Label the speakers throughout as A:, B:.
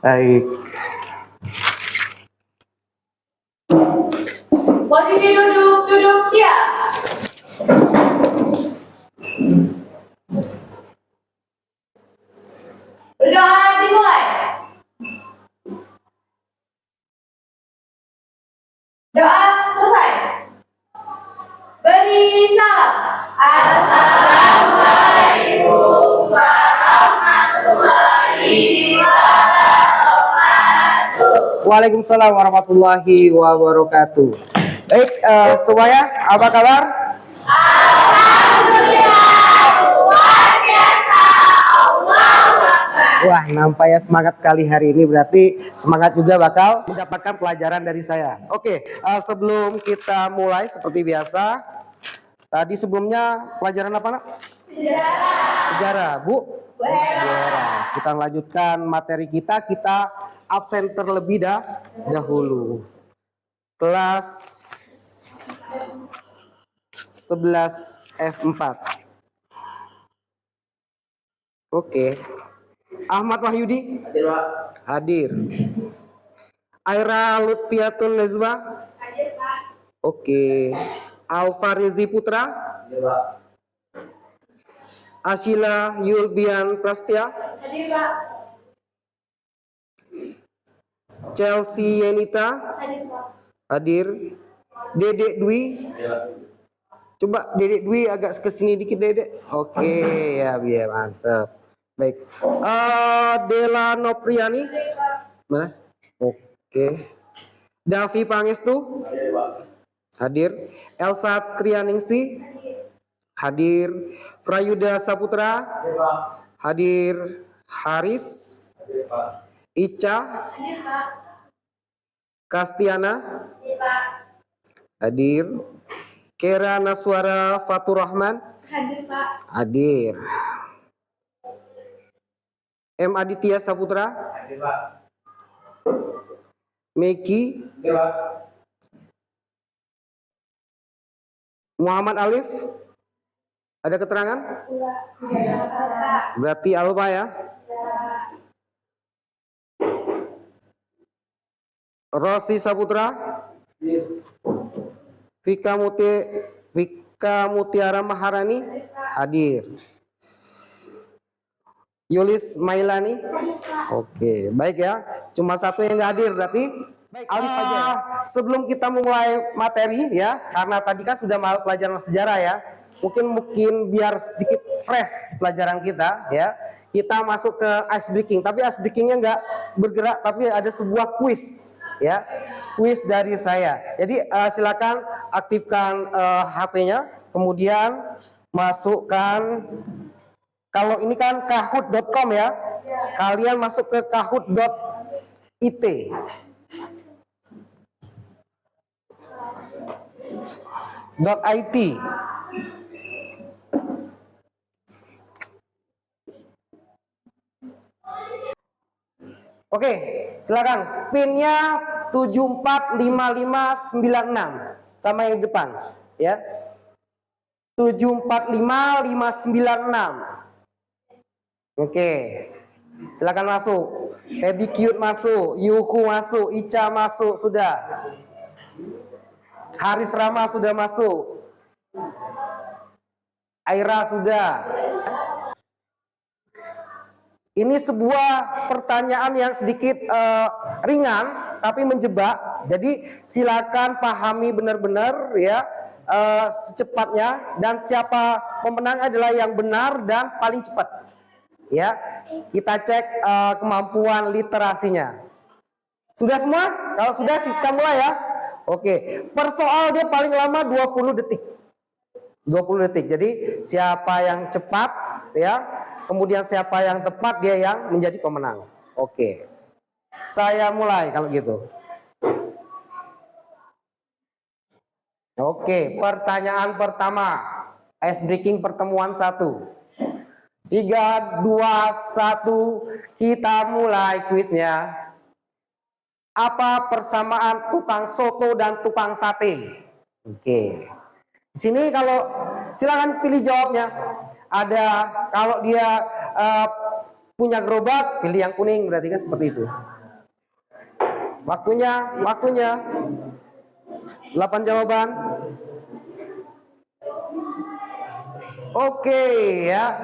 A: Baik.
B: Posisi duduk siap. Berdoa dimulai. Doa selesai. Beri salam. Assalamualaikum warahmatullahi wabarakatuh.
A: Waalaikumsalam warahmatullahi wabarakatuh. Baik, semuanya apa kabar?
B: Alhamdulillah, luar biasa. Allahu Akbar.
A: Wah, nampaknya semangat sekali hari ini, berarti semangat juga bakal mendapatkan pelajaran dari saya. Oke, sebelum kita mulai seperti biasa, tadi sebelumnya pelajaran apa, Nak? Sejarah, Bu? Sejarah. Kita lanjutkan materi kita absen terlebih dahulu. Kelas 11 F4. Oke. Ahmad Wahyudi?
C: Hadir, Pak.
A: Hadir. Aira Lutfiatun Nezwa?
B: Hadir, Pak.
A: Oke. Alfa Rizzi Putra?
C: Hadir, Pak.
A: Asila Yulbian Prastia?
B: Hadir, Pak.
A: Chelsea Yenita?
B: Hadir, Pak.
A: Hadir. Dedek Dwi?
C: Hadir, Pak.
A: Coba Dedek Dwi agak kesini dikit, Dedek. Oke, ya biar mantep. Baik. Dela Nopriani? Mana? Oke. Davi Pangestu?
C: Hadir, Pak.
A: Hadir. Elsa Trianingsi? Hadir. Prayuda Saputra?
C: Hadir, Pak.
A: Hadir. Haris?
C: Hadir, Pak.
A: Ica?
B: Hadir, Pak.
A: Kastiana?
B: Hadir, Pak.
A: Hadir. Kera Naswara Fatur Rahman?
B: Hadir, Pak.
A: Hadir. M. Aditya Saputra?
C: Hadir, Pak.
A: Meki?
C: Hadir, Pak.
A: Muhammad Alif? Ada keterangan? Berarti Alba ya? Rosi Saputra?
C: Hadir.
A: Vika Mutiara Maharani? Hadir. Yulis Mailani? Oke, baik ya. Cuma satu yang nggak hadir berarti. Baik, Alif aja ya. Sebelum kita mulai materi ya, karena tadi kan sudah pelajaran sejarah ya. Mungkin biar sedikit fresh pelajaran kita ya. Kita masuk ke ice breaking, tapi ice breakingnya nggak bergerak, tapi ada sebuah kuis ya. Kuis dari saya. Jadi silakan aktifkan HP-nya, kemudian masukkan. Kalau ini kan kahoot.com ya, kalian masuk ke kahoot.it. .it. Oke, silakan. Pinnya 745596 sama yang depan, ya. 745596. Oke, silakan masuk. Baby Cute masuk, Yuhu masuk, Ica masuk, sudah. Haris Rama sudah masuk. Aira sudah. Ini sebuah pertanyaan yang sedikit ringan tapi menjebak. Jadi silakan pahami benar-benar ya secepatnya, dan siapa pemenang adalah yang benar dan paling cepat. Ya, kita cek kemampuan literasinya. Sudah semua? Kalau sudah kita mulai ya. Oke, per soal dia paling lama 20 detik. 20 detik. Jadi siapa yang cepat ya, kemudian siapa yang tepat dia yang menjadi pemenang. Oke. Saya mulai kalau gitu. Oke, pertanyaan pertama. Ice breaking pertemuan 1. 3, 2, 1, kita mulai kuisnya. Apa persamaan tukang soto dan tukang sate? Oke. Di sini kalau silakan pilih jawabnya. Ada kalau dia punya gerobak, pilih yang kuning, berarti kan seperti itu. Waktunya 8 jawaban. Oke ya.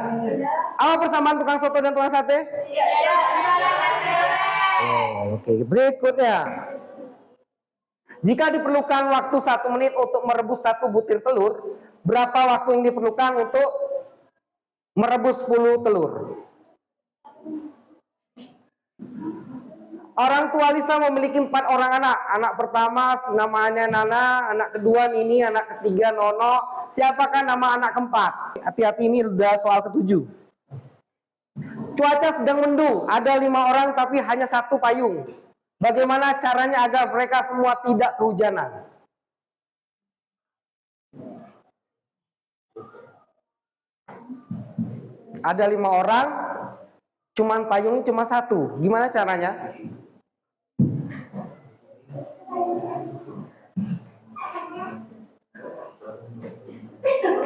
A: Apa persamaan tukang soto dan tukang sate? Oke, berikutnya. Jika diperlukan waktu 1 menit untuk merebus 1 butir telur, berapa waktu yang diperlukan untuk merebus 10 telur? Orang tua Lisa memiliki 4 orang anak. Anak pertama namanya Nana, anak kedua Nini, anak ketiga Nono. Siapakah nama anak keempat? Hati-hati, ini udah soal ke-7. Cuaca sedang mendung, ada 5 orang tapi hanya 1 payung. Bagaimana caranya agar mereka semua tidak kehujanan? Ada 5 orang, cuman payungnya cuma 1. Gimana caranya?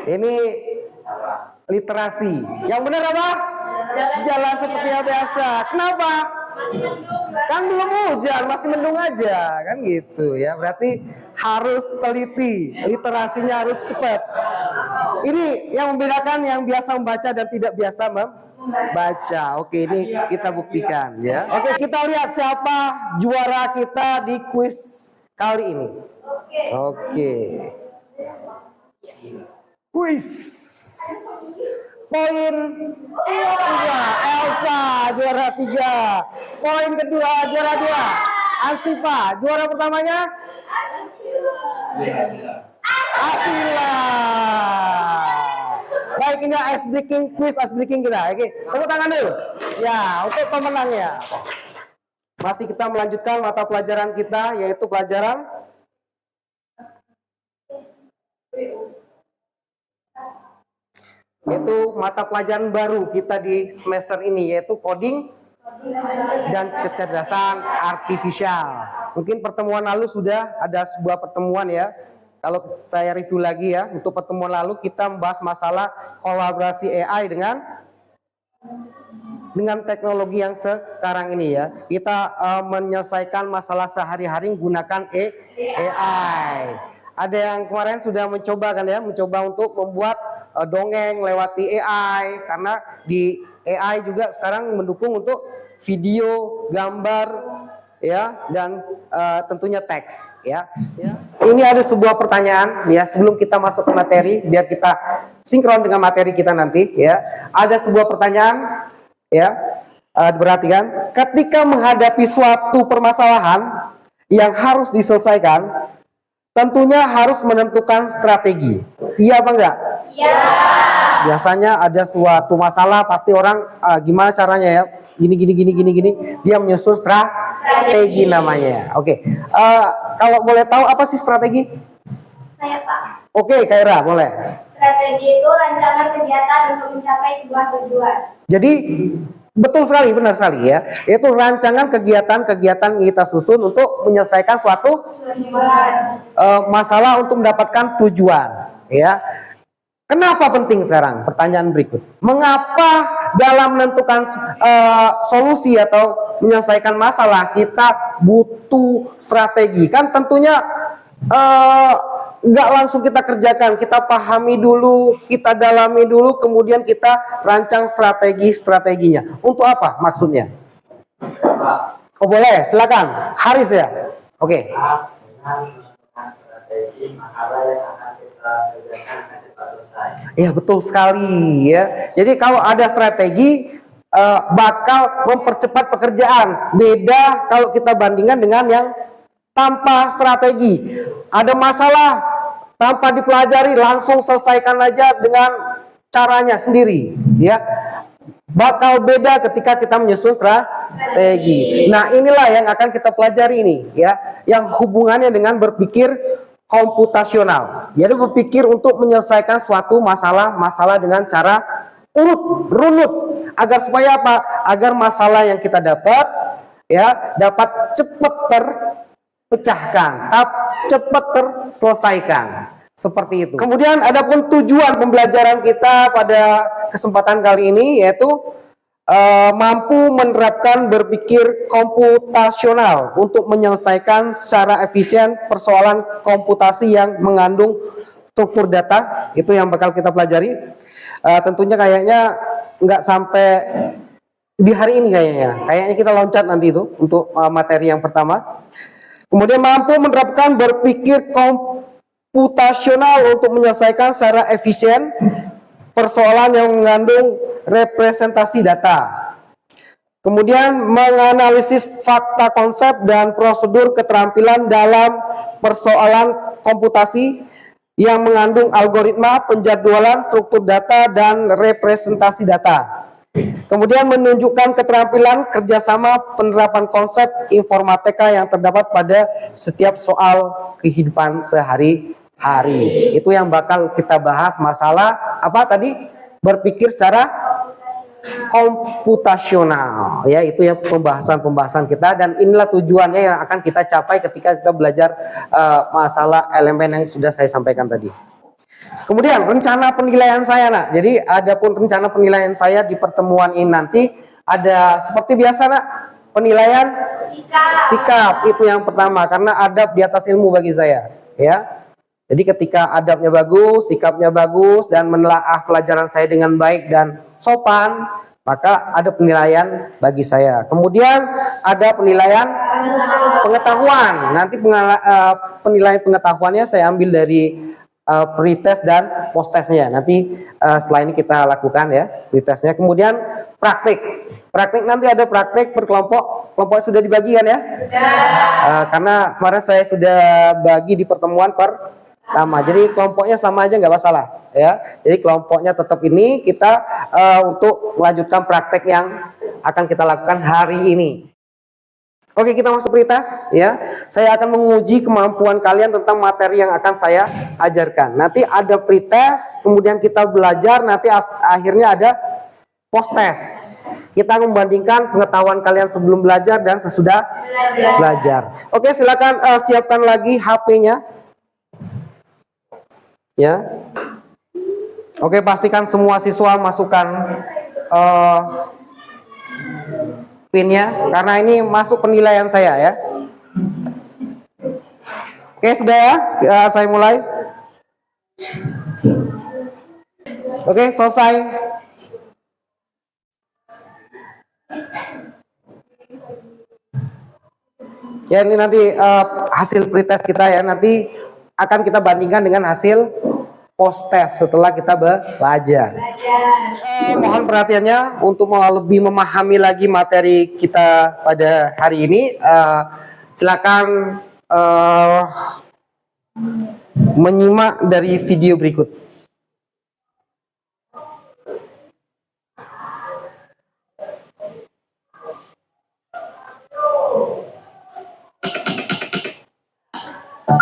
A: Ini literasi. Yang benar apa? Jalan seperti yang biasa. Kenapa? Kan belum hujan, masih mendung aja, kan gitu ya. Berarti harus teliti, literasinya harus cepat. Ini yang membedakan yang biasa membaca dan tidak biasa membaca. Oke, ini kita buktikan ya. Oke, kita lihat siapa juara kita di kuis kali ini. Oke. Kuis. Poin 3, Elsa juara 3. Poin kedua juara 2, Ansifa. Juara pertamanya Asila. Baik, ini ice breaking quiz, ice breaking kita. Oke, tepuk tangan dulu. Ya, untuk pemenangnya. Masih kita melanjutkan mata pelajaran kita, yaitu pelajaran mata pelajaran baru kita di semester ini, yaitu coding dan kecerdasan artifisial. Mungkin pertemuan lalu sudah ada sebuah pertemuan ya. Kalau saya review lagi ya, untuk pertemuan lalu kita membahas masalah kolaborasi AI dengan teknologi yang sekarang ini ya. Kita menyelesaikan masalah sehari-hari menggunakan AI. Ada yang kemarin sudah mencoba kan ya, mencoba untuk membuat dongeng lewati AI, karena di AI juga sekarang mendukung untuk video, gambar ya, dan tentunya teks ya. Ini ada sebuah pertanyaan ya, sebelum kita masuk ke materi biar kita sinkron dengan materi kita nanti ya. Ada sebuah pertanyaan ya, perhatikan. Ketika menghadapi suatu permasalahan yang harus diselesaikan, tentunya harus menentukan strategi. Iya apa enggak? Iya. Biasanya ada suatu masalah, pasti orang gimana caranya ya? Gini. Dia menyusun strategi namanya. Oke. Kalau boleh tahu apa sih strategi?
B: Saya Pak.
A: Oke, Kaira, boleh.
B: Strategi itu rancangan kegiatan untuk mencapai sebuah tujuan.
A: Jadi betul sekali, benar sekali ya. Itu rancangan kegiatan-kegiatan yang kita susun untuk menyelesaikan suatu masalah untuk mendapatkan tujuan ya. Kenapa penting sekarang? Pertanyaan berikut. Mengapa dalam menentukan solusi atau menyelesaikan masalah kita butuh strategi? Kan tentunya nggak langsung kita kerjakan, kita pahami dulu, kita dalami dulu, kemudian kita rancang strateginya. Untuk apa maksudnya? Oh boleh, silakan. Haris ya. Oke.
C: Strategi masalah yang akan kita kerjakan akan cepat selesai.
A: Ya betul sekali ya. Jadi kalau ada strategi bakal mempercepat pekerjaan. Beda kalau kita bandingkan dengan yang tanpa strategi. Ada masalah tanpa dipelajari, langsung selesaikan aja dengan caranya sendiri ya. Bakal beda ketika kita menyusun strategi. Nah, inilah yang akan kita pelajari ini ya, yang hubungannya dengan berpikir komputasional. Jadi berpikir untuk menyelesaikan suatu masalah dengan cara runut agar supaya apa? Agar masalah yang kita dapat ya dapat cepat terpecahkan, cepat terselesaikan. Seperti itu. Kemudian adapun tujuan pembelajaran kita pada kesempatan kali ini yaitu mampu menerapkan berpikir komputasional untuk menyelesaikan secara efisien persoalan komputasi yang mengandung struktur data. Itu yang bakal kita pelajari. Tentunya kayaknya nggak sampai di hari ini kayaknya kita loncat nanti itu untuk materi yang pertama. Kemudian mampu menerapkan berpikir komputasional untuk menyelesaikan secara efisien persoalan yang mengandung representasi data. Kemudian menganalisis fakta konsep dan prosedur keterampilan dalam persoalan komputasi yang mengandung algoritma, penjadwalan, struktur data, dan representasi data. Kemudian menunjukkan keterampilan kerjasama penerapan konsep informatika yang terdapat pada setiap soal kehidupan sehari-hari. Itu yang bakal kita bahas, masalah apa tadi? Berpikir secara komputasional, ya, itu ya pembahasan kita, dan inilah tujuannya yang akan kita capai ketika kita belajar masalah elemen yang sudah saya sampaikan tadi. Kemudian rencana penilaian saya, nak. Jadi adapun rencana penilaian saya di pertemuan ini nanti ada seperti biasa, nak, penilaian sikap itu yang pertama, karena adab di atas ilmu bagi saya, ya. Jadi ketika adabnya bagus, sikapnya bagus, dan menelaah pelajaran saya dengan baik dan sopan, maka ada penilaian bagi saya. Kemudian ada penilaian pengetahuan. Nanti penilaian pengetahuannya saya ambil dari pretest dan posttestnya. Nanti setelah ini kita lakukan, ya, pretestnya. Kemudian praktik. Praktik nanti ada praktik berkelompok. Kelompok sudah dibagikan, ya? Karena kemarin saya sudah bagi di pertemuan pertama. Jadi kelompoknya sama aja, nggak masalah, ya. Jadi kelompoknya tetap ini kita untuk melanjutkan praktek yang akan kita lakukan hari ini. Oke, kita masuk pretest, ya. Saya akan menguji kemampuan kalian tentang materi yang akan saya ajarkan. Nanti ada pretest, kemudian kita belajar, nanti akhirnya ada posttest. Kita membandingkan pengetahuan kalian sebelum belajar dan sesudah belajar. Oke, silakan siapkan lagi HP-nya. Ya. Oke, pastikan semua siswa masukkan pinnya, karena ini masuk penilaian saya, ya. Oke, sudah, ya, saya mulai. Oke, selesai. Ya, ini nanti hasil pretest kita, ya, nanti akan kita bandingkan dengan hasil posttest setelah kita belajar. Mohon perhatiannya untuk lebih memahami lagi materi kita pada hari ini. Silakan menyimak dari video berikut.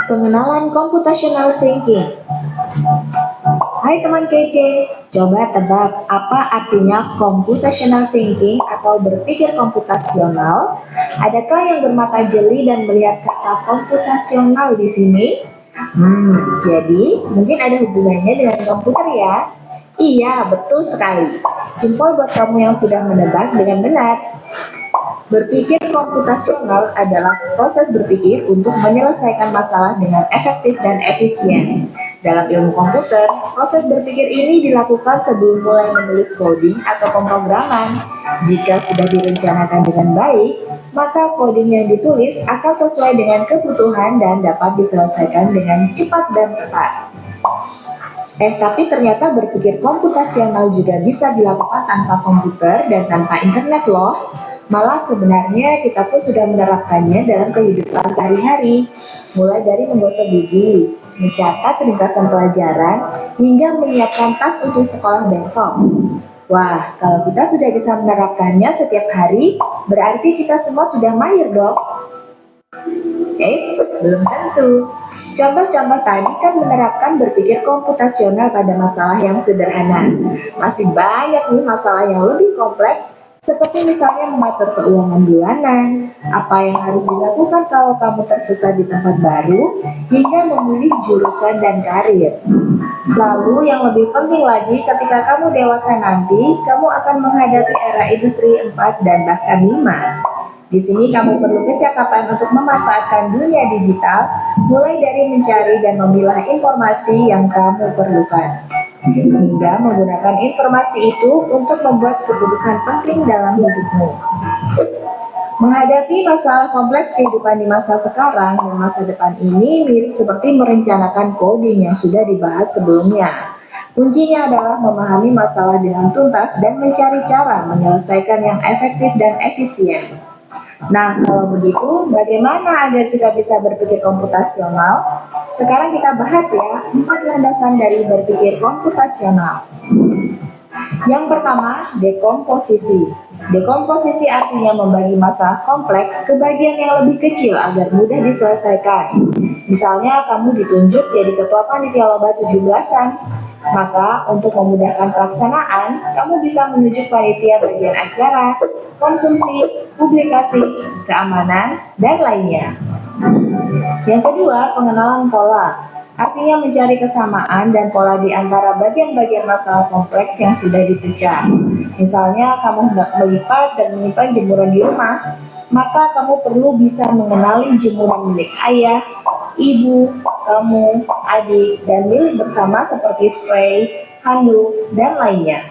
D: Pengenalan computational thinking. Hai teman kece, coba tebak apa artinya computational thinking atau berpikir komputasional? Adakah yang bermata jeli dan melihat kata komputasional di sini? Jadi mungkin ada hubungannya dengan komputer, ya? Iya, betul sekali. Jempol buat kamu yang sudah menebak dengan benar. Berpikir komputasional adalah proses berpikir untuk menyelesaikan masalah dengan efektif dan efisien. Dalam ilmu komputer, proses berpikir ini dilakukan sebelum mulai menulis coding atau pemrograman. Jika sudah direncanakan dengan baik, maka coding yang ditulis akan sesuai dengan kebutuhan dan dapat diselesaikan dengan cepat dan tepat. Tapi ternyata berpikir komputasional juga bisa dilakukan tanpa komputer dan tanpa internet loh. Malah sebenarnya kita pun sudah menerapkannya dalam kehidupan sehari-hari, mulai dari menggosok gigi, mencatat ringkasan pelajaran, hingga menyiapkan tas untuk sekolah besok. Wah, kalau kita sudah bisa menerapkannya setiap hari, berarti kita semua sudah mahir dong. Belum tentu. Contoh-contoh tadi kan menerapkan berpikir komputasional pada masalah yang sederhana. Masih banyak nih masalah yang lebih kompleks Seperti misalnya mengatur keuangan bulanan, apa yang harus dilakukan kalau kamu tersesat di tempat baru, hingga memilih jurusan dan karir. Lalu yang lebih penting lagi, ketika kamu dewasa nanti, kamu akan menghadapi era industri 4 dan bahkan 5. Di sini kamu perlu kecakapan untuk memanfaatkan dunia digital, mulai dari mencari dan memilah informasi yang kamu perlukan, hingga menggunakan informasi itu untuk membuat keputusan penting dalam hidupmu. Menghadapi masalah kompleks kehidupan di masa sekarang dan masa depan ini mirip seperti merencanakan coding yang sudah dibahas sebelumnya. Kuncinya adalah memahami masalah dengan tuntas dan mencari cara menyelesaikan yang efektif dan efisien. Nah, kalau begitu, bagaimana agar kita bisa berpikir komputasional? Sekarang kita bahas ya, 4 landasan dari berpikir komputasional. Yang pertama, dekomposisi. Dekomposisi artinya membagi masalah kompleks ke bagian yang lebih kecil agar mudah diselesaikan. Misalnya, kamu ditunjuk jadi ketua panitia lomba 17-an. Maka, untuk memudahkan pelaksanaan, kamu bisa menunjuk panitia bagian acara, konsumsi, publikasi, keamanan, dan lainnya. Yang kedua, pengenalan pola. Artinya mencari kesamaan dan pola di antara bagian-bagian masalah kompleks yang sudah dipecah. Misalnya, kamu hendak melipat dan menyimpan jemuran di rumah, maka kamu perlu bisa mengenali jemuran milik ayah, ibu, kamu, adik, dan milik bersama seperti spray, handuk, dan lainnya.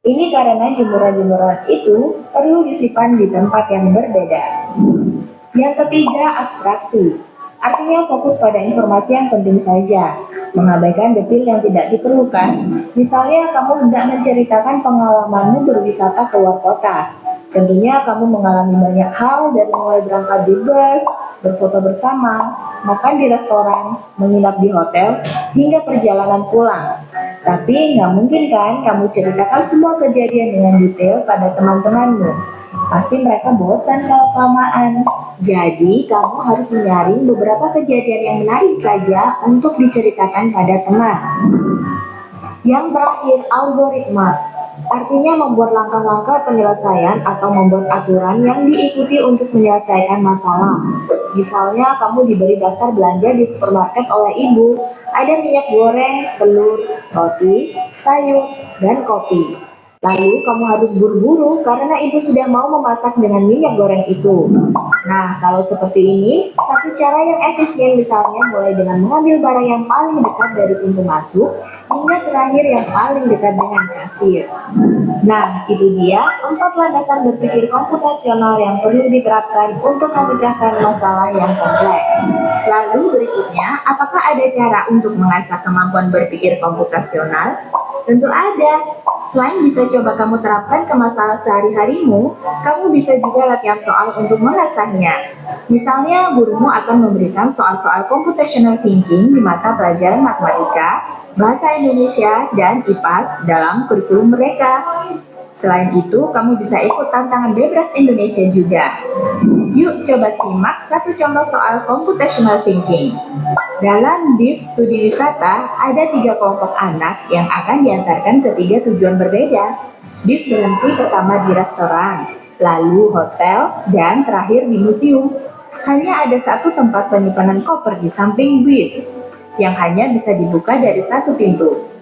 D: Ini karena jemuran-jemuran itu perlu disimpan di tempat yang berbeda. Yang ketiga, abstraksi. Artinya fokus pada informasi yang penting saja, mengabaikan detail yang tidak diperlukan. Misalnya, kamu hendak menceritakan pengalamanmu berwisata ke luar kota. Tentunya kamu mengalami banyak hal dari mulai berangkat di bus, berfoto bersama, makan di restoran, menginap di hotel, hingga perjalanan pulang. Tapi nggak mungkin kan kamu ceritakan semua kejadian dengan detail pada teman-temanmu. Pasti mereka bosan kalau kelamaan. Jadi kamu harus menyaring beberapa kejadian yang menarik saja untuk diceritakan pada teman. Yang terakhir, algoritma. Artinya membuat langkah-langkah penyelesaian atau membuat aturan yang diikuti untuk menyelesaikan masalah. Misalnya kamu diberi daftar belanja di supermarket oleh ibu, ada minyak goreng, telur, roti, sayur, dan kopi. Lalu kamu harus buru-buru karena ibu sudah mau memasak dengan minyak goreng itu. Nah, kalau seperti ini, satu cara yang efisien misalnya mulai dengan mengambil barang yang paling dekat dari pintu masuk, hingga terakhir yang paling dekat dengan kasir. Nah, itu dia 4 landasan berpikir komputasional yang perlu diterapkan untuk memecahkan masalah yang kompleks. Lalu berikutnya, apakah ada cara untuk mengasah kemampuan berpikir komputasional? Tentu ada. Selain bisa coba kamu terapkan ke masalah sehari-harimu, kamu bisa juga latihan soal untuk mengasahnya. Misalnya, gurumu akan memberikan soal-soal computational thinking di mata pelajaran matematika, bahasa Indonesia, dan IPAS dalam kurikulum mereka. Selain itu, kamu bisa ikut tantangan Bebras Indonesia juga. Yuk coba simak satu contoh soal computational thinking. Dalam BIS studi wisata, ada 3 kelompok anak yang akan diantarkan ke 3 tujuan berbeda. BIS berhenti pertama di restoran, lalu hotel, dan terakhir di museum. Hanya ada satu tempat penyimpanan koper di samping BIS, yang hanya bisa dibuka dari satu pintu.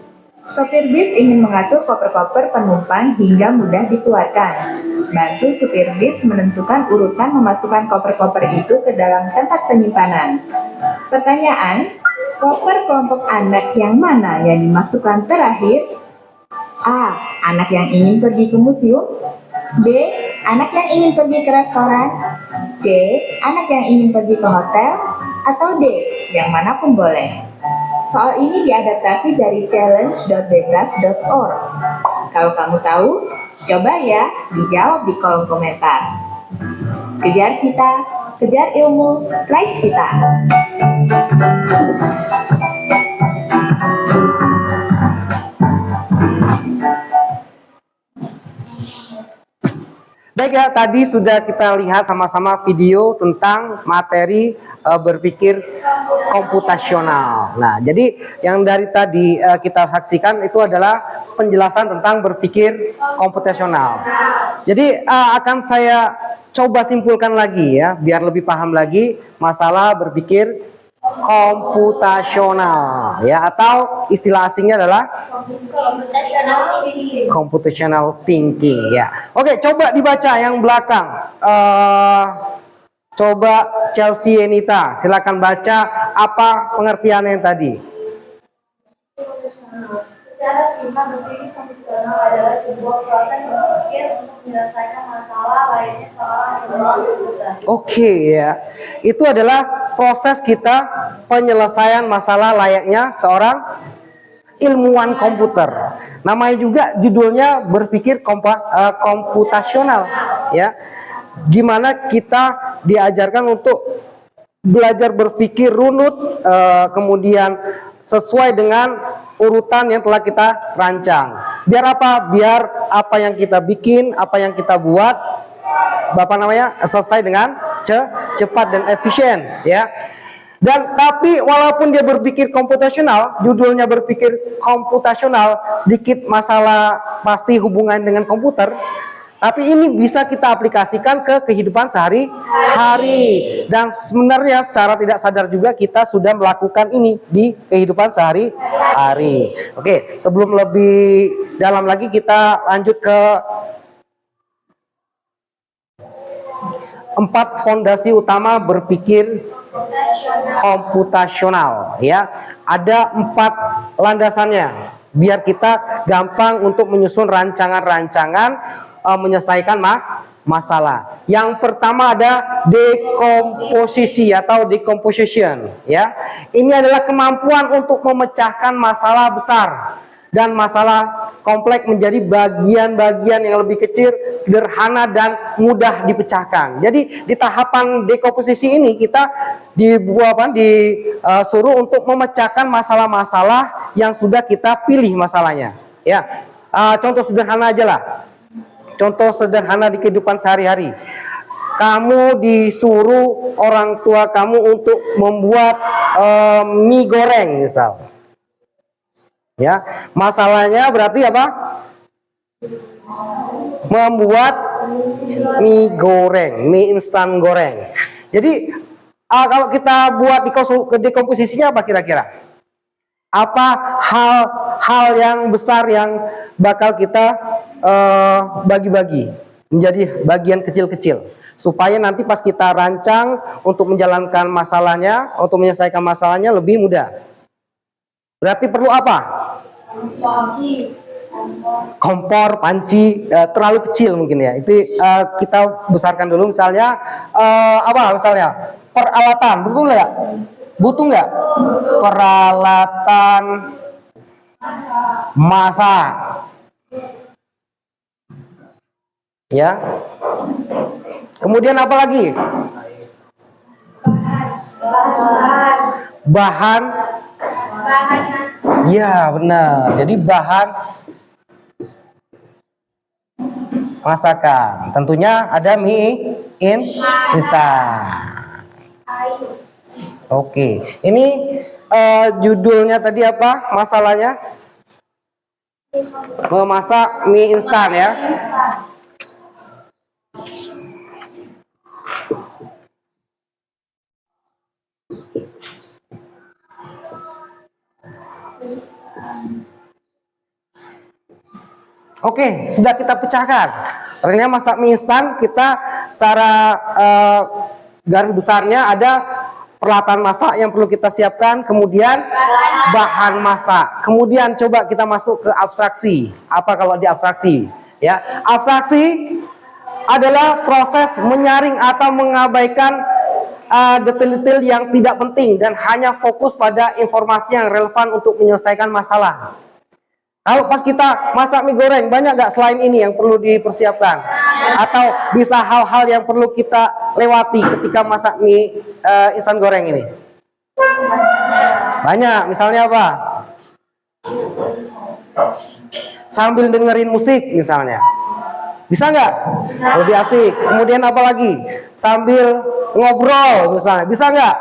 D: Sopir bis ingin mengatur koper-koper penumpang hingga mudah dikeluarkan. Bantu supir bis menentukan urutan memasukkan koper-koper itu ke dalam tempat penyimpanan. Pertanyaan, koper kelompok anak yang mana yang dimasukkan terakhir? A. Anak yang ingin pergi ke museum. B. Anak yang ingin pergi ke restoran. C. Anak yang ingin pergi ke hotel. Atau D. Yang manapun boleh. Soal ini diadaptasi dari challenge.bebras.org. Kalau kamu tahu, coba ya dijawab di kolom komentar. Kejar cita, kejar ilmu, raih cita.
A: Baik ya, tadi sudah kita lihat sama-sama video tentang materi berpikir komputasional. Nah, jadi yang dari tadi kita saksikan itu adalah penjelasan tentang berpikir komputasional. Jadi akan saya coba simpulkan lagi ya, biar lebih paham lagi masalah berpikir komputasional ya, atau istilah asingnya adalah computational thinking ya. Oke, coba dibaca yang belakang. Coba Chelsea Enita, silakan baca apa pengertiannya yang tadi.
B: Secara singkat, berpikir komputasional adalah sebuah proses berpikir untuk menyelesaikan masalah layaknya seorang ilmuwan komputer.
A: Oke ya, itu adalah proses kita penyelesaian masalah layaknya seorang ilmuwan komputer. Namanya juga judulnya berpikir komputasional ya. Gimana kita diajarkan untuk belajar berpikir runut, kemudian sesuai dengan urutan yang telah kita rancang. Biar apa? Biar apa yang kita bikin, apa yang kita buat, selesai dengan cepat dan efisien ya. Dan tapi walaupun dia berpikir komputasional, judulnya berpikir komputasional, sedikit masalah pasti hubungan dengan komputer, tapi ini bisa kita aplikasikan ke kehidupan sehari-hari. Dan sebenarnya secara tidak sadar juga kita sudah melakukan ini di kehidupan sehari-hari. Oke, sebelum lebih dalam lagi kita lanjut ke 4 fondasi utama berpikir komputasional ya. Ada 4 landasannya biar kita gampang untuk menyusun rancangan-rancangan menyelesaikan masalah. Yang pertama ada dekomposisi atau decomposition ya. Ini adalah kemampuan untuk memecahkan masalah besar dan masalah kompleks menjadi bagian-bagian yang lebih kecil, sederhana dan mudah dipecahkan. Jadi di tahapan dekomposisi ini kita disuruh untuk memecahkan masalah-masalah yang sudah kita pilih masalahnya ya. Contoh sederhana aja lah. Contoh sederhana di kehidupan sehari-hari. Kamu disuruh orang tua kamu untuk membuat mie goreng misal. Ya, masalahnya berarti apa? Membuat mie goreng, mie instan goreng. Jadi kalau kita buat dekomposisinya apa kira-kira? Apa hal yang besar yang bakal kita bagi-bagi menjadi bagian kecil-kecil supaya nanti pas kita rancang untuk menjalankan masalahnya, untuk menyelesaikan masalahnya lebih mudah. Berarti perlu apa? Kompor, panci, terlalu kecil mungkin ya. Itu kita besarkan dulu misalnya apa misalnya? Peralatan, betul nggak? Butuh nggak? Peralatan masak. Ya. Kemudian apa lagi? Bahan. Ya, benar. Jadi bahan masakan. Tentunya ada mie instan. Oke. Ini judulnya tadi apa? Masalahnya? Memasak mie instan ya. Oke, sudah kita pecahkan. Ternyata masak mie instan kita secara garis besarnya ada peralatan masak yang perlu kita siapkan, kemudian bahan masak. Kemudian coba kita masuk ke abstraksi. Apa kalau di abstraksi? Ya, abstraksi adalah proses menyaring atau mengabaikan detail-detail yang tidak penting dan hanya fokus pada informasi yang relevan untuk menyelesaikan masalah. Kalau pas kita masak mie goreng, banyak nggak selain ini yang perlu dipersiapkan? Atau bisa hal-hal yang perlu kita lewati ketika masak mie instan goreng ini? Banyak, misalnya apa? Sambil dengerin musik misalnya. Bisa nggak? Lebih asik. Kemudian apa lagi? Sambil ngobrol misalnya. Bisa nggak?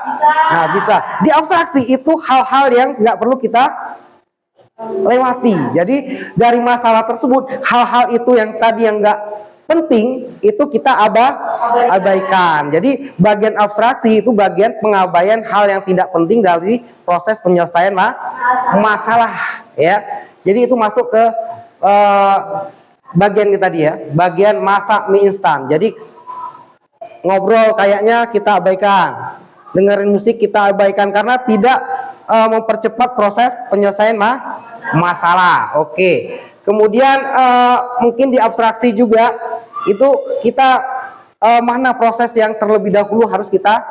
A: Nah, bisa. Di abstraksi itu hal-hal yang nggak perlu kita lewati. Jadi dari masalah tersebut hal-hal itu yang tadi yang nggak penting itu kita abaikan. Jadi bagian abstraksi itu bagian pengabaian hal yang tidak penting dari proses penyelesaian masalah, ya. Jadi itu masuk ke bagian kita tadi ya, bagian masak mie instan. Jadi ngobrol kayaknya kita abaikan, dengerin musik kita abaikan karena tidak mempercepat proses penyelesaian masalah. Oke. Kemudian mungkin di abstraksi juga itu kita mana proses yang terlebih dahulu harus kita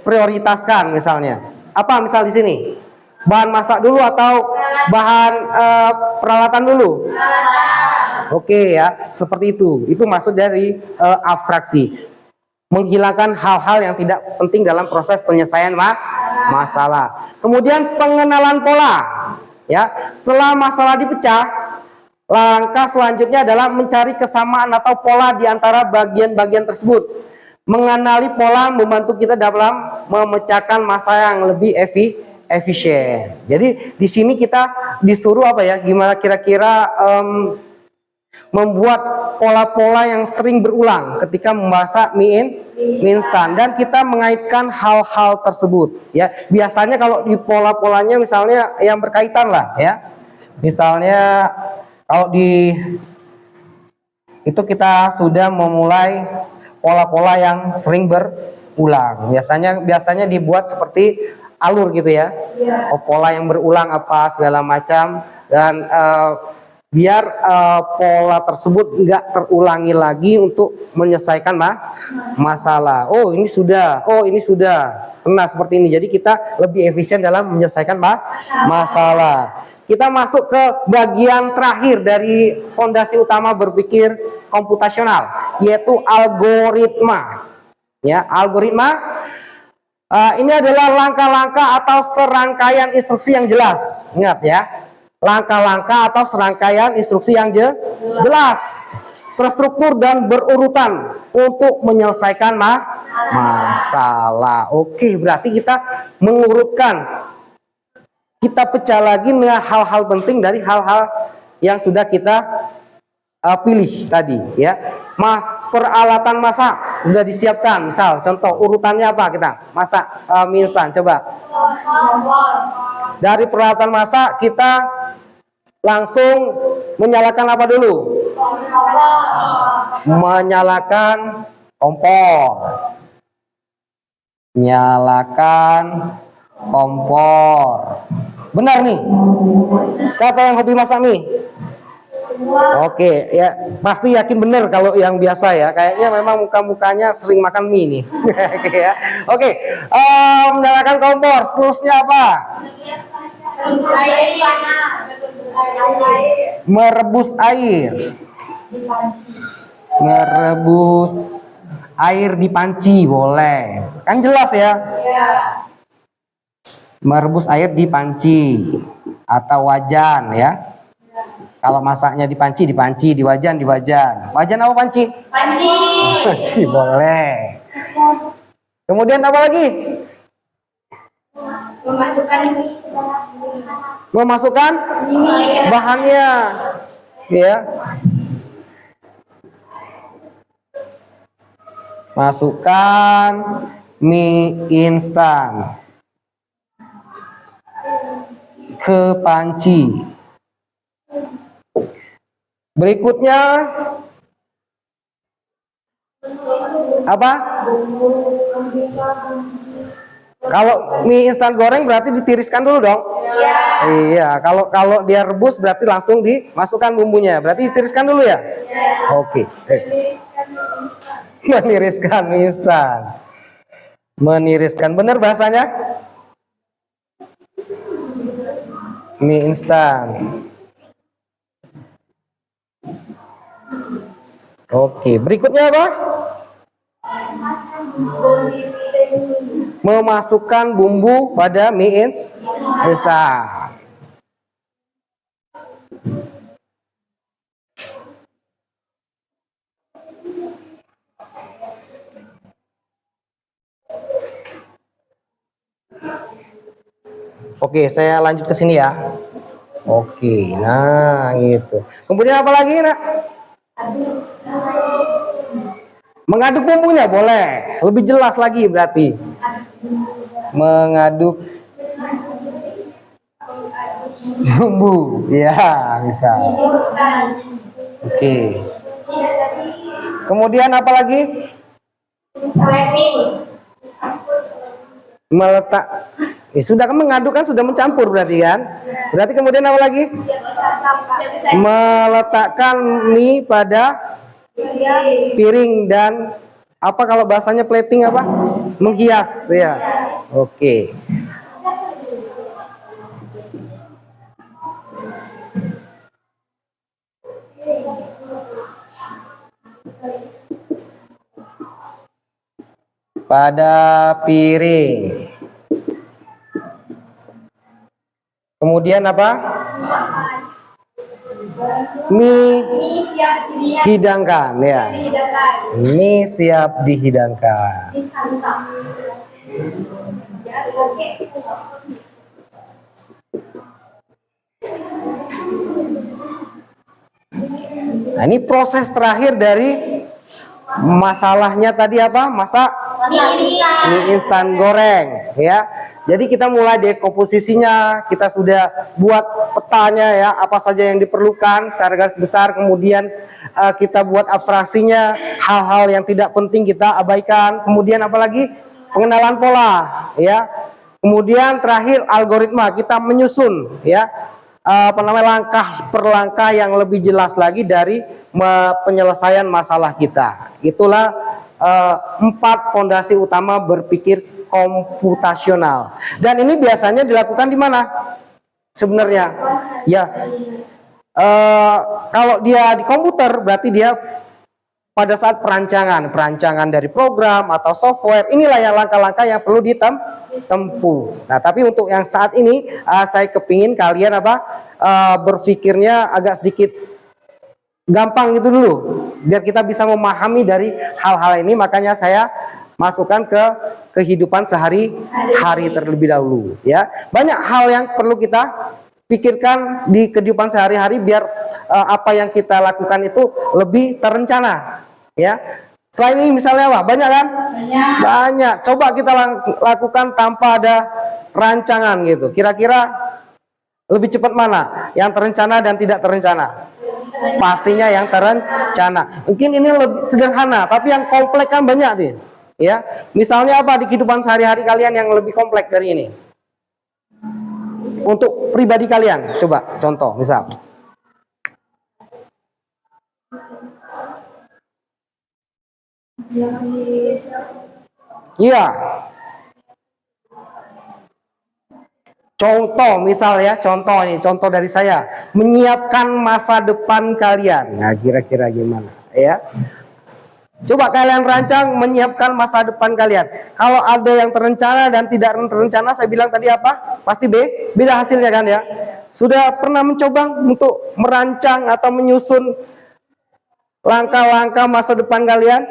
A: prioritaskan misalnya. Apa misal di sini? Bahan masak dulu atau bahan peralatan dulu? Oke ya, seperti itu. Itu maksud dari abstraksi. Menghilangkan hal-hal yang tidak penting dalam proses penyelesaian masalah. Kemudian pengenalan pola. Ya, setelah masalah dipecah, langkah selanjutnya adalah mencari kesamaan atau pola di antara bagian-bagian tersebut. Mengenali pola membantu kita dalam memecahkan masalah yang lebih efisien. Jadi di sini kita disuruh apa ya? Gimana kira-kira membuat pola-pola yang sering berulang ketika memasak mie instan, dan kita mengaitkan hal-hal tersebut. Ya, biasanya kalau di pola-polanya misalnya yang berkaitan lah, ya. Misalnya kalau di itu kita sudah memulai pola-pola yang sering berulang. Biasanya dibuat seperti alur gitu ya. Pola yang berulang apa segala macam, dan biar pola tersebut nggak terulangi lagi untuk menyelesaikan masalah. Oh ini sudah. Nah seperti ini. Jadi kita lebih efisien dalam menyelesaikan masalah. Kita masuk ke bagian terakhir dari fondasi utama berpikir komputasional, yaitu algoritma. Ya, algoritma ini adalah langkah-langkah atau serangkaian instruksi yang jelas. Ingat ya, langkah-langkah atau serangkaian instruksi yang jelas, terstruktur dan berurutan untuk menyelesaikan masalah. Oke, berarti kita mengurutkan. Kita pecah lagi dengan hal-hal penting dari hal-hal yang sudah kita pilih tadi ya. Peralatan masak sudah disiapkan. Misal contoh urutannya apa kita? Masak mie instan, coba. Dari peralatan masak kita langsung menyalakan apa dulu? Menyalakan kompor. Nyalakan kompor. Benar nih. Siapa yang hobi masak mie? Oke, ya pasti yakin benar kalau yang biasa ya. Kayaknya memang muka-mukanya sering makan mie nih. Oke ya. Oke, menyalakan kompor. Seterusnya apa? Merebus air. Merebus air di panci boleh. Kan jelas ya? Merebus air di panci atau wajan ya. Kalau masaknya di panci, di wajan, di wajan. Wajan apa panci? Panci. Panci boleh. Kemudian apa lagi? Memasukkan bahannya ya. Masukkan mie instan ke panci. Berikutnya apa? Kalau mie instan goreng berarti ditiriskan dulu dong. Iya. Kalau dia rebus berarti langsung dimasukkan bumbunya. Berarti ditiriskan dulu ya. Oke. Meniriskan mie instan. Meniriskan, benar bahasanya? Mie instan. Oke, berikutnya apa? Memasukkan bumbu pada mie instan. Oke, saya lanjut ke sini ya. Oke, nah gitu. Kemudian apa lagi, Nak? Mengaduk bumbunya boleh. Lebih jelas lagi berarti. Mengaduk bumbu. Ya, bisa. Oke. Kemudian apa lagi? Meletak. Sudah kan mengaduk kan sudah mencampur berarti kan? Berarti kemudian apa lagi? Meletakkan mie pada piring dan apa kalau bahasanya plating apa? Menghias ya. Oke. Pada piring. Kemudian apa? Mie hidangkan ya. Mie siap dihidangkan. Nah, ini proses terakhir dari masalahnya tadi apa? Masak mie instan goreng ya. Jadi kita mulai dari komposisinya, kita sudah buat petanya ya, apa saja yang diperlukan secara garis besar, kemudian kita buat abstraksinya, hal-hal yang tidak penting kita abaikan, kemudian apalagi pengenalan pola ya. Kemudian terakhir algoritma, kita menyusun ya langkah per langkah yang lebih jelas lagi dari penyelesaian masalah kita. Itulah 4 fondasi utama berpikir komputasional. Dan ini biasanya dilakukan di mana? Sebenarnya, ya, kalau dia di komputer berarti dia pada saat perancangan dari program atau software. Inilah yang langkah-langkah yang perlu ditempuh. Nah, tapi untuk yang saat ini saya kepingin kalian berpikirnya agak sedikit gampang gitu dulu, biar kita bisa memahami dari hal-hal ini. Makanya saya masukkan ke kehidupan sehari-hari terlebih dahulu ya. Banyak hal yang perlu kita pikirkan di kehidupan sehari-hari biar apa yang kita lakukan itu lebih terencana ya. Selain ini misalnya apa? Banyak kan? Banyak. Coba kita lakukan tanpa ada rancangan gitu. Kira-kira lebih cepat mana? Yang terencana dan tidak terencana? Pastinya yang terencana. Mungkin ini lebih sederhana, tapi yang kompleks kan banyak nih. Ya, misalnya apa di kehidupan sehari-hari kalian yang lebih kompleks dari ini? Untuk pribadi kalian, coba contoh, misal. Iya. Contoh, misal ya, contoh dari saya, menyiapkan masa depan kalian. Nah, kira-kira gimana? Ya. Coba kalian rancang menyiapkan masa depan kalian. Kalau ada yang terencana dan tidak terencana, saya bilang tadi apa? Pasti beda hasilnya kan ya. Sudah pernah mencoba untuk merancang atau menyusun langkah-langkah masa depan kalian?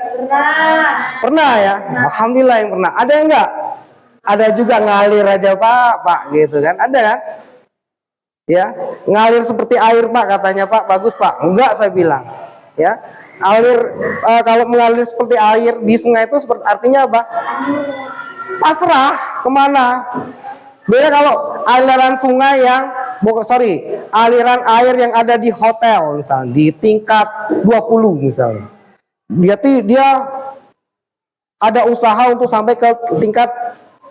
A: Pernah ya? Alhamdulillah yang pernah. Ada yang enggak? Ada juga ngalir aja Pak gitu kan? Ada kan? Ya, ngalir seperti air Pak katanya Pak, bagus Pak. Enggak saya bilang. Ya. Kalau mengalir seperti air di sungai itu seperti artinya apa? Pasrah kemana? Beda kalau aliran sungai aliran air yang ada di hotel misalnya di tingkat 20 misalnya. Berarti dia ada usaha untuk sampai ke tingkat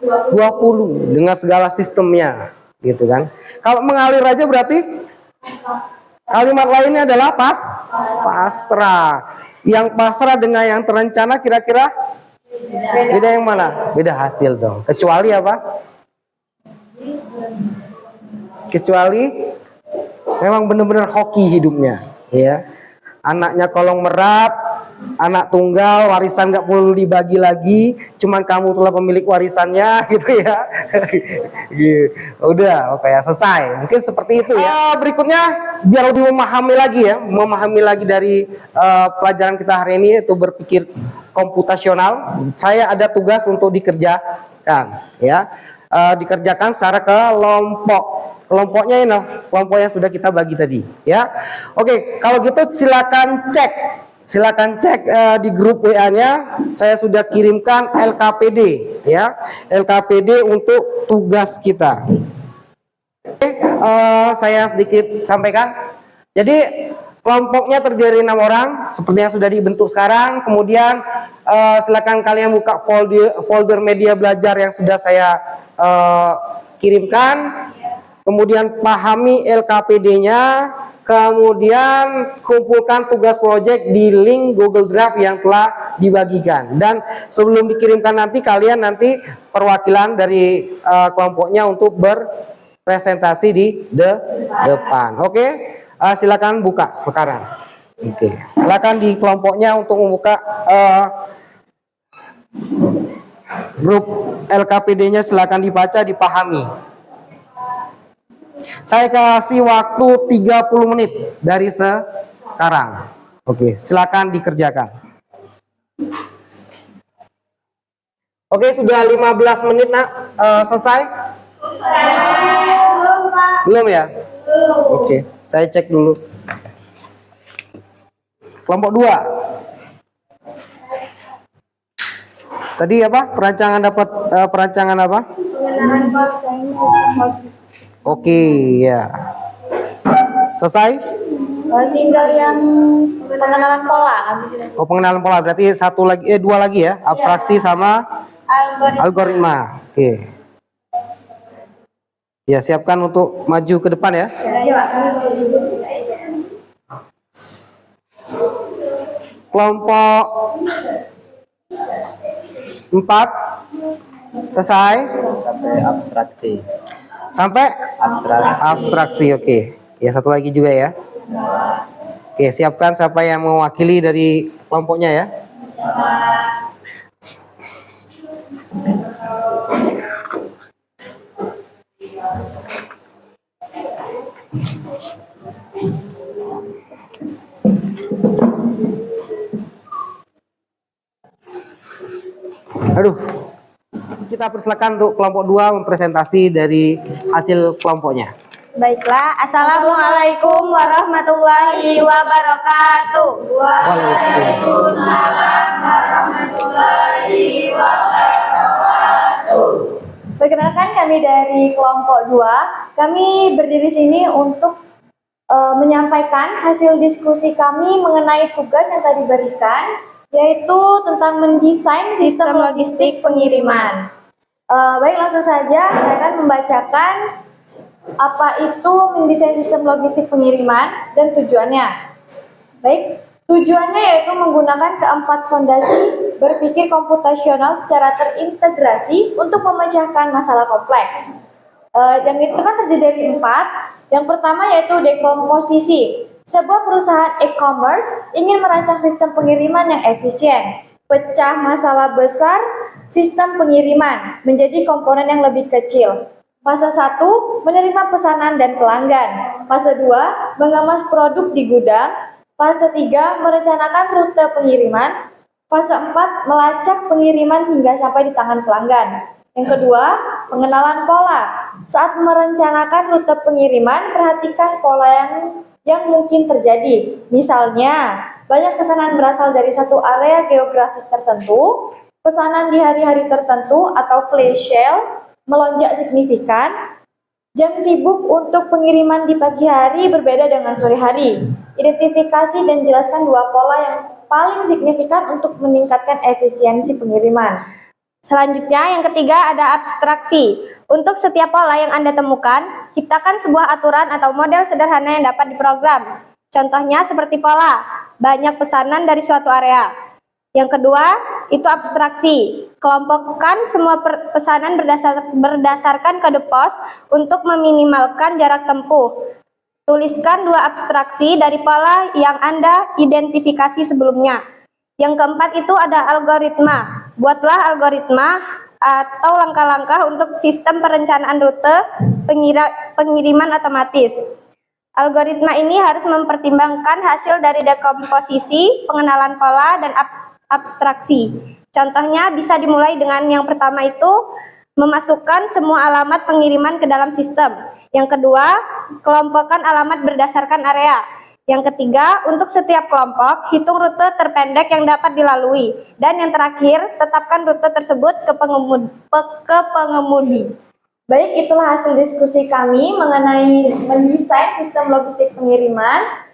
A: 20 dengan segala sistemnya, gitu kan? Kalau mengalir aja berarti kalimat lainnya adalah pasrah. Yang pasrah dengan yang terencana kira-kira beda yang mana? Beda hasil dong. Kecuali apa? Kecuali memang benar-benar hoki hidupnya, ya. Anaknya kolong merat, anak tunggal, warisan nggak perlu dibagi lagi, cuman kamu telah pemilik warisannya, gitu ya. Udah, oke ya, selesai. Mungkin seperti itu ya. Berikutnya, biar lebih memahami lagi dari pelajaran kita hari ini, itu berpikir komputasional. Saya ada tugas untuk dikerjakan, ya. Dikerjakan secara kelompok. Kelompoknya ini, kelompok yang sudah kita bagi tadi, ya. Oke, kalau gitu silakan cek Silakan cek di grup WA-nya. Saya sudah kirimkan LKPD ya, LKPD untuk tugas kita. Oke, saya sedikit sampaikan. Jadi kelompoknya terdiri 6 orang, seperti yang sudah dibentuk sekarang. Kemudian silakan kalian buka folder media belajar yang sudah saya kirimkan. Kemudian pahami LKPD-nya. Kemudian kumpulkan tugas proyek di link Google Drive yang telah dibagikan. Dan sebelum dikirimkan nanti kalian nanti perwakilan dari kelompoknya untuk berpresentasi di depan. Oke, silakan buka sekarang. Oke, silakan di kelompoknya untuk membuka grup LKPD-nya, silakan dibaca, dipahami. Saya kasih waktu 30 menit dari sekarang. Oke, silakan dikerjakan. Oke, sudah 15 menit nak selesai? Belum ya? Oke, saya cek dulu. Kelompok 2. Tadi apa? Perancangan dapat perancangan apa?
B: Pengenalan desain sistem logistik.
A: Oke, ya. Selesai?
B: Tinggal yang pengenalan pola.
A: Oh, pengenalan pola berarti dua lagi ya, abstraksi sama algoritma. Oke. Ya, siapkan untuk maju ke depan ya. Kelompok 4 selesai
C: Sampai abstraksi.
A: sampai abstraksi. Oke. Ya, satu lagi juga ya. Oke, siapkan siapa yang mewakili dari kelompoknya ya. Aduh. Kita persilakan untuk kelompok 2 mempresentasi dari hasil kelompoknya.
B: Baiklah, Assalamualaikum warahmatullahi wabarakatuh. Perkenalkan, kami dari kelompok 2. Kami berdiri sini untuk menyampaikan hasil diskusi kami mengenai tugas yang tadi berikan, yaitu tentang mendesain sistem logistik pengiriman. Baik, langsung saja saya akan membacakan apa itu mendesain sistem logistik pengiriman dan tujuannya. Baik, tujuannya yaitu menggunakan keempat fondasi berpikir komputasional secara terintegrasi untuk memecahkan masalah kompleks. Yang itu kan terdiri dari 4. Yang pertama yaitu dekomposisi. Sebuah perusahaan e-commerce ingin merancang sistem pengiriman yang efisien, pecah masalah besar sistem pengiriman menjadi komponen yang lebih kecil. Fase 1, menerima pesanan dan pelanggan. Fase 2, mengemas produk di gudang. Fase 3, merencanakan rute pengiriman. Fase 4, melacak pengiriman hingga sampai di tangan pelanggan. Yang kedua, pengenalan pola. Saat merencanakan rute pengiriman, perhatikan pola yang mungkin terjadi. Misalnya, banyak pesanan berasal dari satu area geografis tertentu, pesanan di hari-hari tertentu atau flash sale melonjak signifikan, jam sibuk untuk pengiriman di pagi hari berbeda dengan sore hari. Identifikasi dan jelaskan 2 pola yang paling signifikan untuk meningkatkan efisiensi pengiriman. Selanjutnya, yang ketiga ada abstraksi. Untuk setiap pola yang Anda temukan, ciptakan sebuah aturan atau model sederhana yang dapat diprogram. Contohnya seperti pola, banyak pesanan dari suatu area. Yang kedua, itu abstraksi. Kelompokkan semua pesanan berdasarkan kode pos untuk meminimalkan jarak tempuh. Tuliskan 2 abstraksi dari pola yang Anda identifikasi sebelumnya. Yang keempat itu ada algoritma. Buatlah algoritma atau langkah-langkah untuk sistem perencanaan rute pengiriman otomatis. Algoritma ini harus mempertimbangkan hasil dari dekomposisi, pengenalan pola, dan abstraksi. Contohnya bisa dimulai dengan yang pertama itu memasukkan semua alamat pengiriman ke dalam sistem. Yang kedua, kelompokkan alamat berdasarkan area.
E: Yang ketiga, untuk setiap kelompok, hitung rute terpendek yang dapat dilalui. Dan yang terakhir, tetapkan rute tersebut ke pengemudi.
B: Baik, itulah hasil diskusi kami mengenai mendesain sistem logistik pengiriman.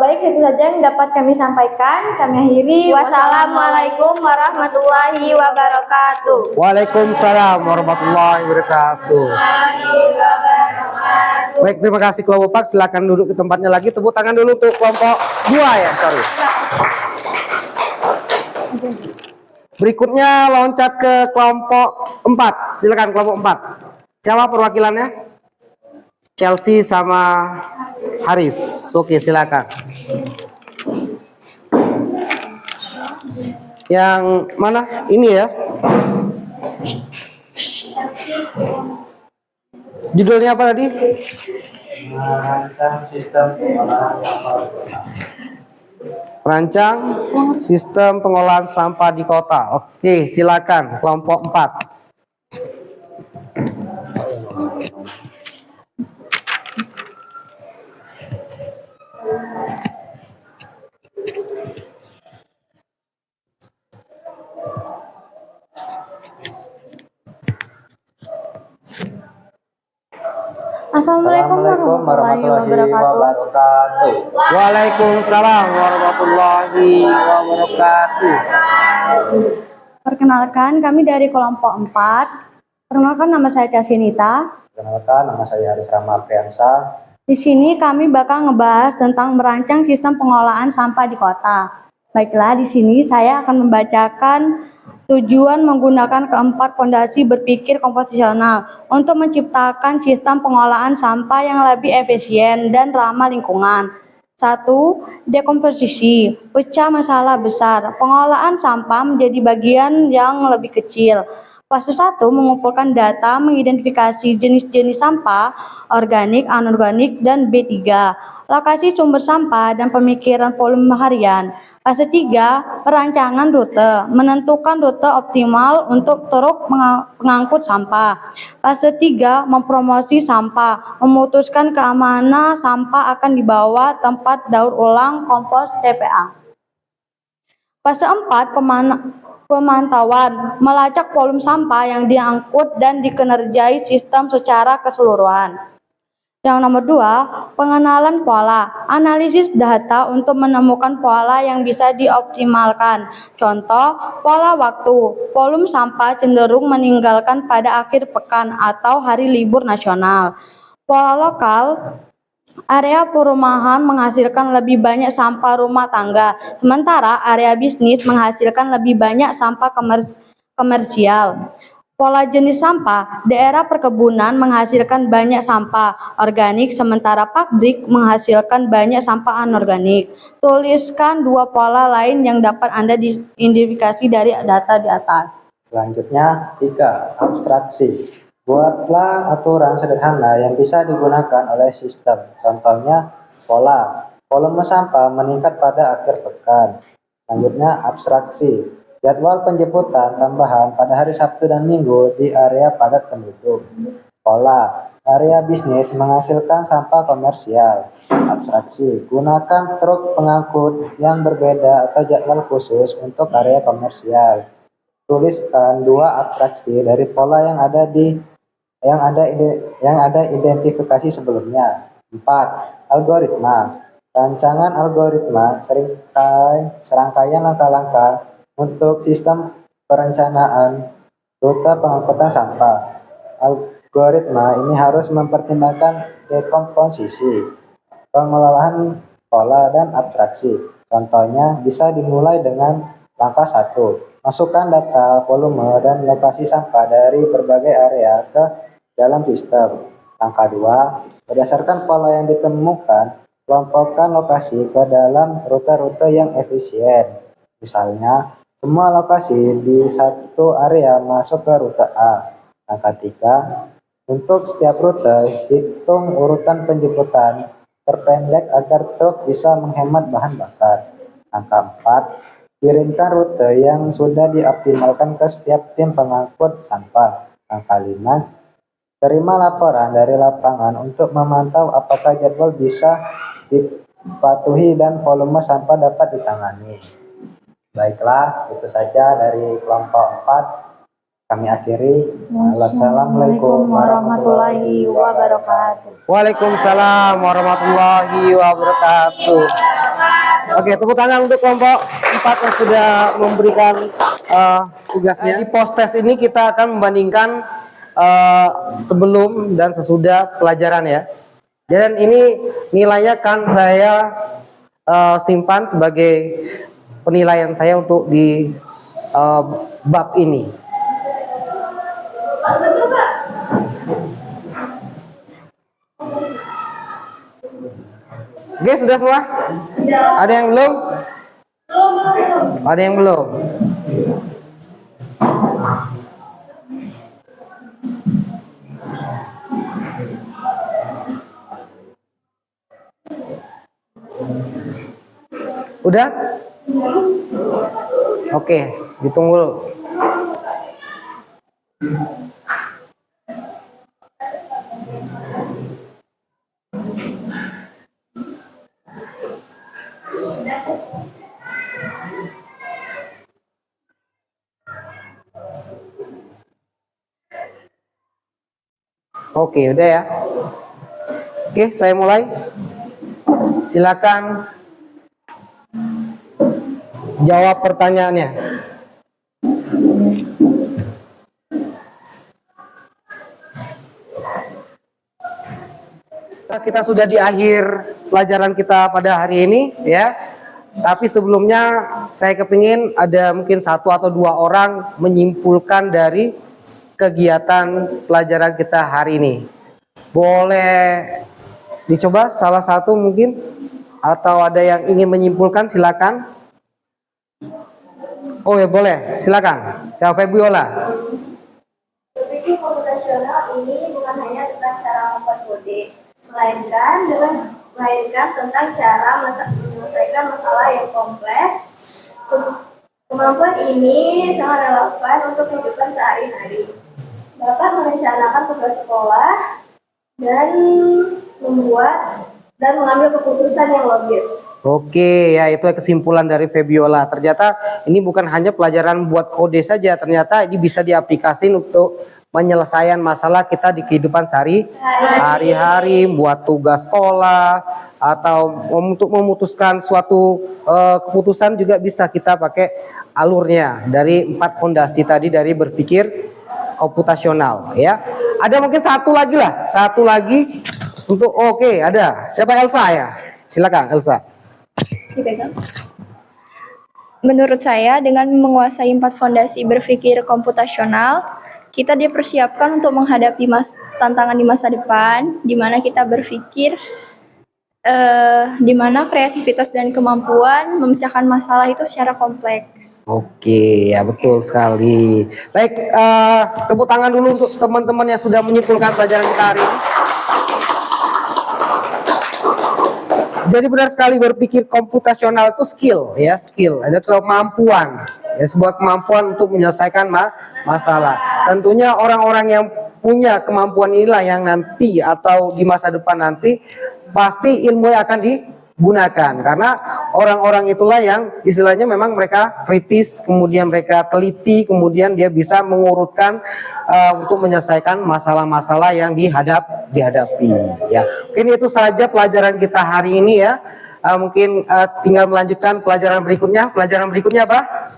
B: Baik, itu saja yang dapat kami sampaikan. Kami akhiri.
E: Wassalamualaikum warahmatullahi wabarakatuh.
A: Waalaikumsalam warahmatullahi wabarakatuh. Baik, terima kasih kelompok 4. Silakan duduk ke tempatnya lagi. Tepuk tangan dulu untuk kelompok 2 ya, sorry. Berikutnya loncat ke kelompok 4. Silakan kelompok 4. Siapa perwakilannya? Chelsea sama Haris. Oke, silakan. Yang mana? Ini ya. Judulnya apa tadi?
C: Merancang sistem pengolahan sampah.
A: Rancang sistem pengolahan sampah di kota. Oke, silakan kelompok 4.
C: Assalamualaikum warahmatullahi wabarakatuh.
A: Waalaikumsalam warahmatullahi wabarakatuh.
F: Perkenalkan, kami dari kelompok 4. Perkenalkan, nama saya Casinita.
C: Perkenalkan, nama saya Haris Rama Priyansa.
F: Di sini kami bakal ngebahas tentang merancang sistem pengolahan sampah di kota. Baiklah, di sini saya akan membacakan tujuan menggunakan keempat fondasi berpikir komposisional untuk menciptakan sistem pengolahan sampah yang lebih efisien dan ramah lingkungan. 1. Dekomposisi, pecah masalah besar. Pengolahan sampah menjadi bagian yang lebih kecil. Fase 1 mengumpulkan data, mengidentifikasi jenis-jenis sampah, organik, anorganik, dan B3. Lokasi sumber sampah dan pemikiran volume harian. Fase 3, perancangan rute, menentukan rute optimal untuk truk pengangkut sampah. Fase 3, mempromosi sampah, memutuskan ke mana sampah akan dibawa tempat daur ulang, kompos, TPA. Fase 4, pemantauan, melacak volume sampah yang diangkut dan dikinerjai sistem secara keseluruhan. Yang nomor 2, pengenalan pola, analisis data untuk menemukan pola yang bisa dioptimalkan. Contoh, pola waktu, volume sampah cenderung meninggalkan pada akhir pekan atau hari libur nasional. Pola lokal, area perumahan menghasilkan lebih banyak sampah rumah tangga, sementara area bisnis menghasilkan lebih banyak sampah komersial. Pola jenis sampah, daerah perkebunan menghasilkan banyak sampah organik, sementara pabrik menghasilkan banyak sampah anorganik. Tuliskan 2 pola lain yang dapat Anda identifikasi dari data di atas.
C: Selanjutnya, 3. Abstraksi. Buatlah aturan sederhana yang bisa digunakan oleh sistem. Contohnya, pola. Volume sampah meningkat pada akhir pekan. Selanjutnya, abstraksi. Jadwal penjemputan tambahan pada hari Sabtu dan Minggu di area padat penduduk. Pola. Area bisnis menghasilkan sampah komersial. Abstraksi. Gunakan truk pengangkut yang berbeda atau jadwal khusus untuk area komersial. Tuliskan 2 abstraksi dari pola yang ada identifikasi sebelumnya. 4. Algoritma. Rancangan algoritma serangkaian langkah-langkah untuk sistem perencanaan rute pengangkutan sampah. Algoritma ini harus mempertimbangkan dekomposisi, pengelolaan pola, dan abstraksi. Contohnya bisa dimulai dengan langkah 1. Masukkan data, volume, dan lokasi sampah dari berbagai area ke dalam sistem. Langkah 2. Berdasarkan pola yang ditemukan, kelompokkan lokasi ke dalam rute-rute yang efisien. Misalnya, semua lokasi di satu area masuk ke rute A. Langkah 3. Untuk setiap rute, hitung urutan penjemputan terpendek agar truk bisa menghemat bahan bakar. Langkah 4. Kirimkan rute yang sudah dioptimalkan ke setiap tim pengangkut sampah. Langkah 5. Terima laporan dari lapangan untuk memantau apakah jadwal bisa patuhi dan volume sampah dapat ditangani. Baiklah, itu saja dari kelompok 4. Kami akhiri. Wassalamualaikum warahmatullahi wabarakatuh.
A: Waalaikumsalam warahmatullahi wabarakatuh. Oke, tepuk tangan untuk kelompok 4 yang sudah memberikan tugasnya. Di post test ini kita akan membandingkan sebelum dan sesudah pelajaran ya. Dan ini nilainya kan saya simpan sebagai penilaian saya untuk di bab ini. Oke, sudah semua? Sudah. Ada yang belum? Belum. Ada yang belum? Udah? Oke, ditunggu dulu. Oke, udah ya. Oke, saya mulai. Silakan jawab pertanyaannya. Kita sudah di akhir pelajaran kita pada hari ini ya. Tapi sebelumnya saya kepingin ada mungkin 1 atau 2 orang menyimpulkan dari kegiatan pelajaran kita hari ini. Boleh dicoba salah satu mungkin, atau ada yang ingin menyimpulkan, silakan. Oh ya, boleh, silakan. Siapa Biola?
B: Berpikir komputasional ini bukan hanya tentang cara membuat kode, melainkan tentang cara menyelesaikan masalah yang kompleks. Kemampuan ini sangat relevan untuk kehidupan sehari-hari. Dapat merencanakan tugas sekolah dan mengambil keputusan yang logis.
A: Oke, ya itu kesimpulan dari Febiola. Ternyata ini bukan hanya pelajaran buat kode saja, ternyata ini bisa diaplikasikan untuk penyelesaian masalah kita di kehidupan sehari-hari, buat tugas sekolah, atau untuk memutuskan suatu keputusan juga bisa kita pakai alurnya dari 4 fondasi tadi dari berpikir komputasional ya. Ada mungkin satu lagi untuk oke, ada. Siapa? Elsa ya? Silakan Elsa.
G: Dipegang. Menurut saya dengan menguasai 4 fondasi berpikir komputasional, kita dipersiapkan untuk menghadapi tantangan di masa depan, di mana kita berpikir di mana kreativitas dan kemampuan memecahkan masalah itu secara kompleks.
A: Oke, ya betul sekali. Baik, tepuk tangan dulu untuk teman-teman yang sudah menyimpulkan pelajaran kita hari ini. Jadi benar sekali, berpikir komputasional itu skill, ya skill. Ada kemampuan, ya sebuah kemampuan untuk menyelesaikan masalah. Tentunya orang-orang yang punya kemampuan inilah yang nanti atau di masa depan nanti pasti ilmu yang akan digunakan, karena orang-orang itulah yang istilahnya memang mereka kritis, kemudian mereka teliti, kemudian dia bisa mengurutkan untuk menyelesaikan masalah-masalah yang dihadapi ya. Mungkin itu saja pelajaran kita hari ini ya. Mungkin tinggal melanjutkan pelajaran berikutnya. Pelajaran berikutnya apa?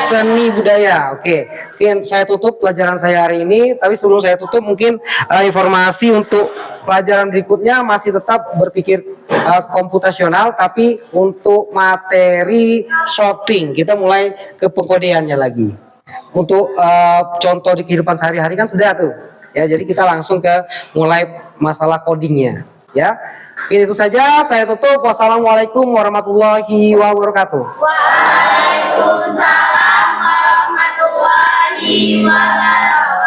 A: Seni budaya. Oke, mungkin saya tutup pelajaran saya hari ini. Tapi sebelum saya tutup, mungkin informasi untuk pelajaran berikutnya masih tetap berpikir komputasional, tapi untuk materi shopping kita mulai ke pengkodeannya lagi. Untuk contoh di kehidupan sehari-hari kan sudah tuh. Ya, jadi kita langsung ke mulai masalah codingnya. Ya, mungkin itu saja. Saya tutup. Wassalamualaikum warahmatullahi wabarakatuh.
B: Waalaikumsalam warahmatullahi wabarakatuh.